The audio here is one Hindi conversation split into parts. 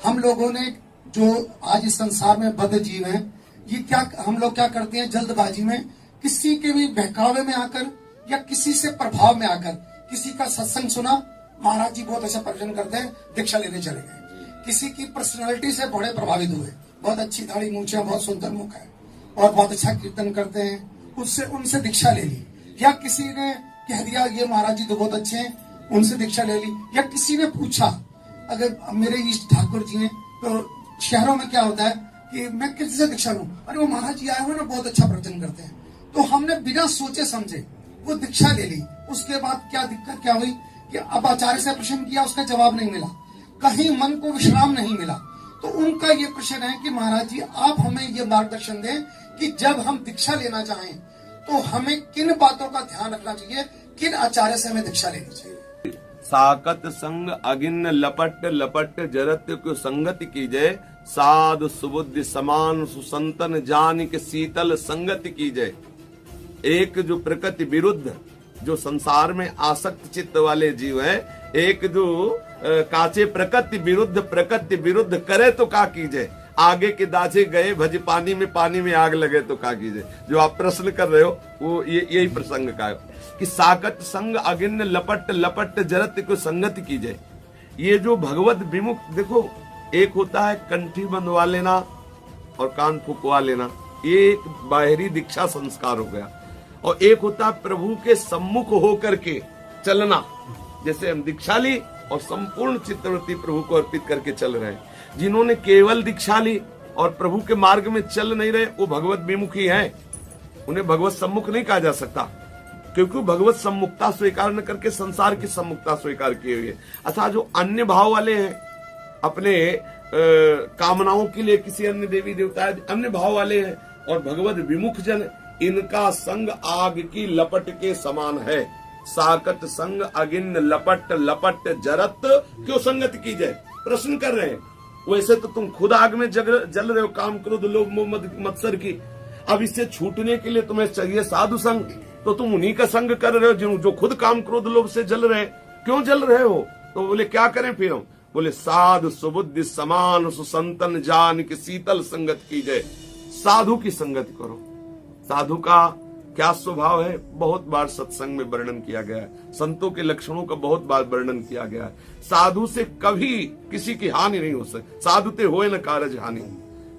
हम लोगों ने जो आज इस संसार में बद्ध जीव हैं, ये क्या हम लोग क्या करते हैं, जल्दबाजी में किसी के भी बहकावे में आकर या किसी से प्रभाव में आकर किसी का सत्संग सुना, महाराज जी बहुत अच्छा प्रवचन करते हैं, दीक्षा लेने चले गए। किसी की पर्सनालिटी से बड़े प्रभावित हुए, बहुत अच्छी दाढ़ी मूंछ है, बहुत सुंदर मुख है और बहुत अच्छा कीर्तन करते हैं, उससे उनसे दीक्षा ले ली। या किसी ने कह दिया ये महाराज जी तो बहुत अच्छे हैं, उनसे दीक्षा ले ली। या किसी ने पूछा, अगर मेरे इष्ट ठाकुर जी हैं, तो शहरों में क्या होता है कि मैं किससे दीक्षा लूं, अरे वो महाराज जी आए हुए ना, बहुत अच्छा प्रवचन करते हैं। तो हमने बिना सोचे समझे वो दीक्षा ले ली। उसके बाद क्या दिक्कत क्या हुई कि अब आचार्य से प्रश्न किया, उसका जवाब नहीं मिला, कहीं मन को विश्राम नहीं मिला। तो उनका ये प्रश्न है कि महाराज जी आप हमें ये मार्गदर्शन दें कि जब हम दीक्षा लेना चाहें तो हमें किन बातों का ध्यान रखना चाहिए, किन आचार्य से हमें दीक्षा लेनी चाहिए। साकत संग अगिन्न लपट लपट जरत को संगति कीजय, साधु सुबुद्धि समान सुसंतन जान के शीतल संगति कीजय। एक जो प्रकृति विरुद्ध, जो संसार में आसक्त चित्त वाले जीव है, एक जो काचे प्रकृति विरुद्ध करे तो का कीजिए, आगे के दाचे गए भज पानी में आग लगे तो का कीजिए। जो आप प्रश्न कर रहे हो वो यही प्रसंग का है कि साकत संग अगिन्न लपट लपट जरत को संगति कीजिए। ये जो भगवत विमुख, देखो एक होता है कंठी बंधवा लेना और कान फुकवा लेना, ये एक बाहरी दीक्षा संस्कार हो गया। और एक होता है प्रभु के सम्मुख होकर के चलना, जैसे हम दीक्षा ली और संपूर्ण चित्तवृत्ति प्रभु को अर्पित करके चल रहे हैं। जिन्होंने केवल दीक्षा ली और प्रभु के मार्ग में चल नहीं रहे, वो भगवत विमुख ही हैं, उन्हें भगवत सम्मुख नहीं कहा जा सकता, क्योंकि भगवत सम्मुखता स्वीकार न करके संसार की सम्मुखता स्वीकार किए हुए। अतः जो अन्य भाव वाले हैं, अपने कामनाओं के लिए किसी अन्य देवी देवता अन्य भाव वाले हैं, और भगवत विमुख जन, इनका संग आग की लपट के समान है। साकत संग अगिन्न लपट लपट जरत क्यों संगत की जाए, प्रश्न कर रहे हैं। वैसे तो तुम खुद आग में जल रहे हो, काम क्रोध लोभ मोह मत्सर की। अब इससे छूटने के लिए तुम्हें चाहिए साधु संग, तो तुम उन्हीं का संग कर रहे हो जो खुद काम क्रोध लोभ से जल रहे हैं। क्यों जल रहे हो? तो बोले क्या करें फिर हम? बोले साधु सुबुद्धि समान सुसंतन जान की शीतल संगत की जाए। साधु की संगत करो। साधु का क्या स्वभाव है, बहुत बार सत्संग में वर्णन किया गया है। संतों के लक्षणों का बहुत बार वर्णन किया गया है। साधु से कभी किसी की हानि नहीं हो सकती। साधु ते होए न कारज हानि।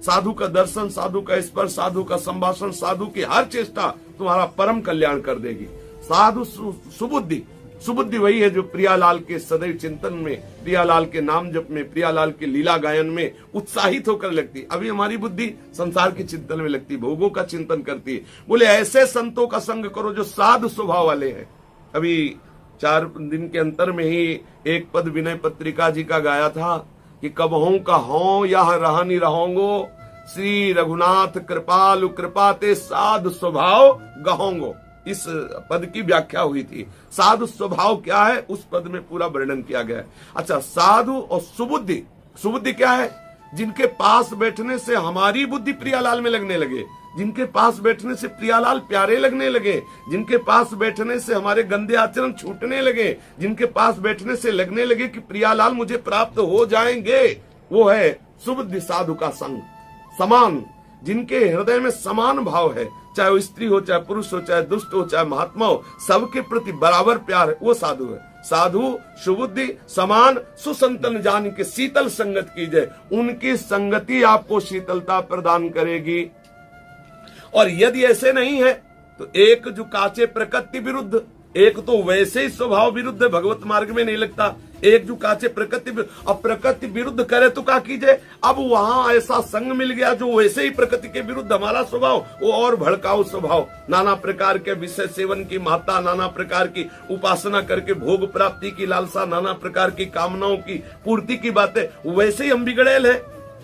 साधु का दर्शन, साधु का स्पर्श, साधु का संभाषण, साधु की हर चेष्टा तुम्हारा परम कल्याण कर देगी। साधु सुबुद्धि, सुबुद्धि वही है जो प्रियालाल के सदैव चिंतन में, प्रियालाल के नाम जप में, प्रियालाल के लीला गायन में उत्साहित होकर लगती। अभी हमारी बुद्धि संसार के चिंतन में लगती, भोगों का चिंतन करती है। बोले ऐसे संतों का संग करो जो साधु स्वभाव वाले हैं। अभी 4 दिन के अंतर में ही एक पद विनय पत्रिका जी का गाया था कि कबहू का हो यह रहनी रहोंगो, श्री रघुनाथ कृपालु कृपाते साधु स्वभाव गहोंगो। इस पद की व्याख्या हुई थी। साधु स्वभाव क्या है, उस पद में पूरा वर्णन किया गया है। अच्छा, साधु और सुबुद्धि, सुबुद्धि क्या है? जिनके पास बैठने से हमारी बुद्धि प्रियालाल में लगने लगे, जिनके पास बैठने से प्रियालाल प्यारे लगने लगे, जिनके पास बैठने से हमारे गंदे आचरण छूटने लगे, जिनके पास बैठने से लगने लगे कि प्रियालाल मुझे प्राप्त हो जाएंगे, वो है सुबुद्धि साधु का संग। समान, जिनके हृदय में समान भाव है, चाहे वो स्त्री हो, चाहे पुरुष हो, चाहे दुष्ट हो, चाहे महात्मा हो, सबके प्रति बराबर प्यार है, वो साधु है। साधु सुबुद्धि समान सुसंतन जान के शीतल संगत कीजिए। उनकी संगति आपको शीतलता प्रदान करेगी। और यदि ऐसे नहीं है तो एक जो काचे प्रकृति विरुद्ध, एक तो वैसे ही स्वभाव विरुद्ध भगवत मार्ग में नहीं लगता, एक जो काचे प्रकृति, अब प्रकृति विरुद्ध करे तो क्या कीजिए? अब वहां ऐसा संग मिल गया जो वैसे ही प्रकृति के विरुद्ध हमारा स्वभाव, वो और भड़काऊ स्वभाव, नाना प्रकार के विषय सेवन की महत्ता, नाना प्रकार की उपासना करके भोग प्राप्ति की लालसा, नाना प्रकार की कामनाओं की पूर्ति की बातें, वैसे ही हम बिगड़ेल है,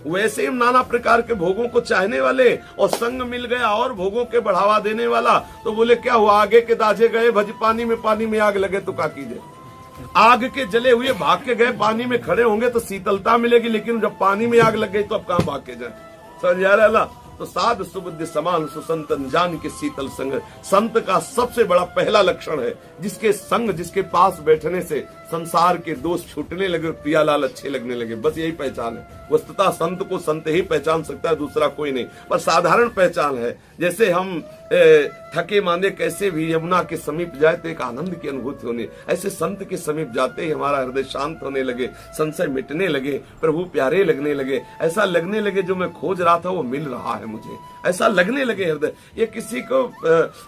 वैसे ही नाना प्रकार के भोगों को चाहने वाले, और संग मिल गया और भोगों के बढ़ावा देने वाला। तो बोले क्या हुआ? आगे के दाजे गए भज पानी में आग लगे तो क्या कीजिए? आग के जले हुए भाग के गए, पानी में खड़े होंगे तो शीतलता मिलेगी, लेकिन जब पानी में आग लग गई तो अब कहां भाग के जाए? समझ आ रहा? तो साधु सुबुद्धि समान सुसंतन जान के शीतल संग, संत का सबसे बड़ा पहला लक्षण है, जिसके संग, जिसके पास बैठने से संसार के दोष छूटने लगे, प्रियालाल अच्छे लगने लगे। बस यही पहचान है। वस्तुतः संत को संत ही पहचान सकता है, दूसरा कोई नहीं। पर साधारण पहचान है। जैसे हम थके मांदे कैसे भी यमुना के समीप जाए तो एक आनंद की अनुभूति होने, ऐसे संत के समीप जाते ही हमारा हृदय शांत होने लगे, संशय मिटने लगे, प्रभु प्यारे लगने लगे। ऐसा लगने लगे जो मैं खोज रहा था वो मिल रहा है मुझे, ऐसा लगने लगे हृदय। ये किसी को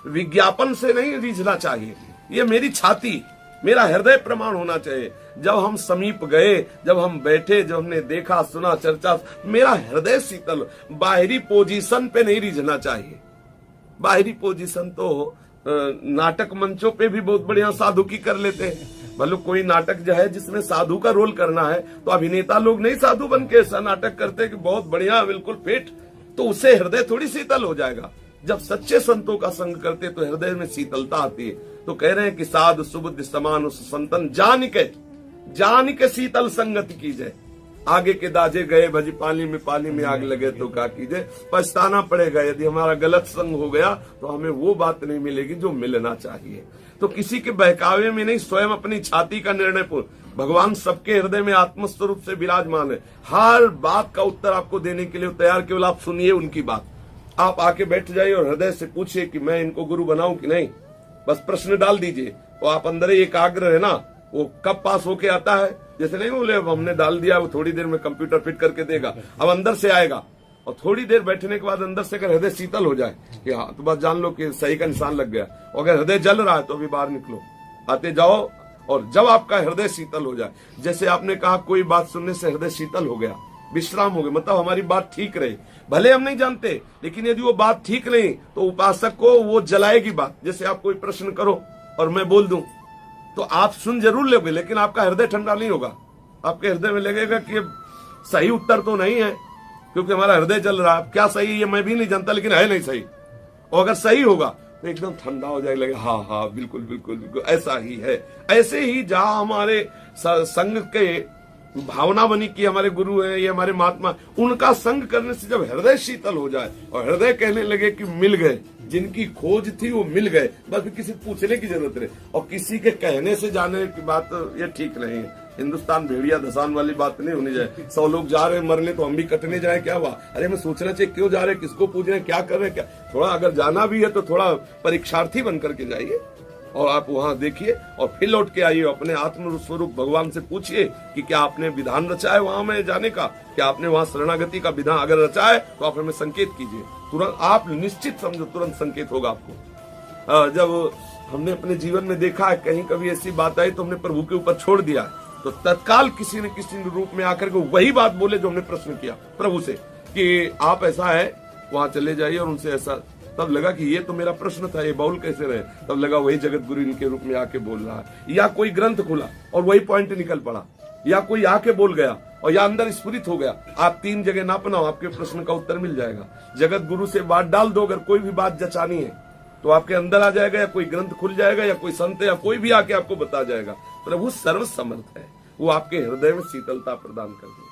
विज्ञापन से नहीं रीझना चाहिए, ये मेरी छाती, मेरा हृदय प्रमाण होना चाहिए। जब हम समीप गए, जब हम बैठे, जब हमने देखा, सुना, चर्चा, मेरा हृदय शीतल। बाहरी पोजीशन पे नहीं रीझना चाहिए। बाहरी पोजीशन तो नाटक मंचों पे भी बहुत बढ़िया साधु की कर लेते हैं। मतलब कोई नाटक जो है जिसमें साधु का रोल करना है तो अभिनेता लोग नहीं साधु बन के ऐसा नाटक करते कि बहुत बढ़िया बिल्कुल फिट, तो उससे हृदय थोड़ी शीतल हो जाएगा। जब सच्चे संतों का संग करते तो हृदय में शीतलता आती है। तो कह रहे हैं कि साधु सुबुद्धि समान उस संतन जान के शीतल संगति कीजिए। आगे के दाजे गए भजी पानी में आग लगे तो क्या कीजिए। पछताना पड़ेगा। यदि हमारा गलत संग हो गया तो हमें वो बात नहीं मिलेगी जो मिलना चाहिए। तो किसी के बहकावे में नहीं, स्वयं अपनी छाती का निर्णय पूर्ण। भगवान सबके हृदय में आत्मस्वरूप से विराजमान है। हर बात का उत्तर आपको देने के लिए तैयार, केवल आप सुनिए उनकी बात। आप आके बैठ जाइए और हृदय से पूछिए कि मैं इनको गुरु बनाऊं कि नहीं। बस प्रश्न डाल दीजिए। तो आप अंदर ही एकाग्र है ना, वो कब पास होके आता है। जैसे नहीं बोले अब हमने डाल दिया, वो थोड़ी देर में कंप्यूटर फिट करके देगा, अब अंदर से आएगा। और थोड़ी देर बैठने के बाद अंदर से अगर हृदय शीतल हो जाए कि हाँ, तो बस जान लो कि सही का निशान लग गया। और अगर हृदय जल रहा है तो अभी बाहर निकलो, आते जाओ। और जब आपका हृदय शीतल हो जाए, जैसे आपने कहा कोई बात सुनने से हृदय शीतल हो गया, विश्राम हो गया, मतलब हमारी बात ठीक रही। भले हम नहीं जानते, लेकिन यदि वो बात ठीक नहीं तो उपासक को वो जलाएगी बात। जैसे आप कोई प्रश्न करो और मैं बोल दूं तो आप सुन जरूर लोगे, लेकिन आपका हृदय ठंडा नहीं होगा। आपके हृदय में लगेगा कि सही उत्तर तो नहीं है, क्योंकि हमारा हृदय जल रहा है। क्या सही है ये मैं भी नहीं जानता, लेकिन है नहीं सही। और अगर सही होगा तो एकदम ठंडा हो जाएगा, लगेगा हाँ हाँ बिल्कुल बिल्कुल बिल्कुल ऐसा ही है। ऐसे ही जहां हमारे संग के भावना बनी कि हमारे गुरु हैं, ये हमारे महात्मा, उनका संग करने से जब हृदय शीतल हो जाए और हृदय कहने लगे कि मिल गए, जिनकी खोज थी वो मिल गए, बस किसी पूछने की जरूरत नहीं। और किसी के कहने से जाने की बात ये ठीक नहीं है। हिंदुस्तान भेड़िया धसान वाली बात नहीं होनी चाहिए। 100 लोग जा रहे हैं मरने तो हम भी कटने जाए, क्या हुआ? अरे मैं सोचना चाहिए क्यों जा रहे हैं, किसको पूछ रहे हैं, क्या कर रहे हैं, क्या। थोड़ा अगर जाना भी है तो थोड़ा परीक्षार्थी बन करके जाइए और आप वहां देखिए और फिर लौट के आइए। अपने आत्म स्वरूप भगवान से पूछिए कि क्या आपने विधान रचा है वहां में जाने का, क्या आपने वहां शरणागति का विधान अगर रचा है तो आप हमें संकेत कीजिए। तुरंत आप निश्चित समझो, तुरंत संकेत होगा आपको। जब हमने अपने जीवन में देखा है कहीं कभी ऐसी बात आई तो हमने प्रभु के ऊपर छोड़ दिया, तो तत्काल किसी न किसी रूप में आकर के वही बात बोले जो हमने प्रश्न किया प्रभु से कि आप ऐसा है वहां चले जाइए और उनसे ऐसा। तब लगा कि ये तो मेरा प्रश्न था, ये बाउल कैसे रहे। तब लगा वही जगत गुरु इनके रूप में आके बोल रहा है। या कोई ग्रंथ खुला और वही पॉइंट निकल पड़ा, या कोई आके बोल गया और या अंदर स्फुरित हो गया। आप 3 जगह ना बनाओ, आपके प्रश्न का उत्तर मिल जाएगा। जगत गुरु से बात डाल दो, अगर कोई भी बात जचानी है तो आपके अंदर आ जाएगा, या कोई ग्रंथ खुल जाएगा, या कोई संत या कोई भी आके आपको बता जाएगा। प्रभु सर्व समर्थ है, वो आपके हृदय में शीतलता प्रदान कर देगा।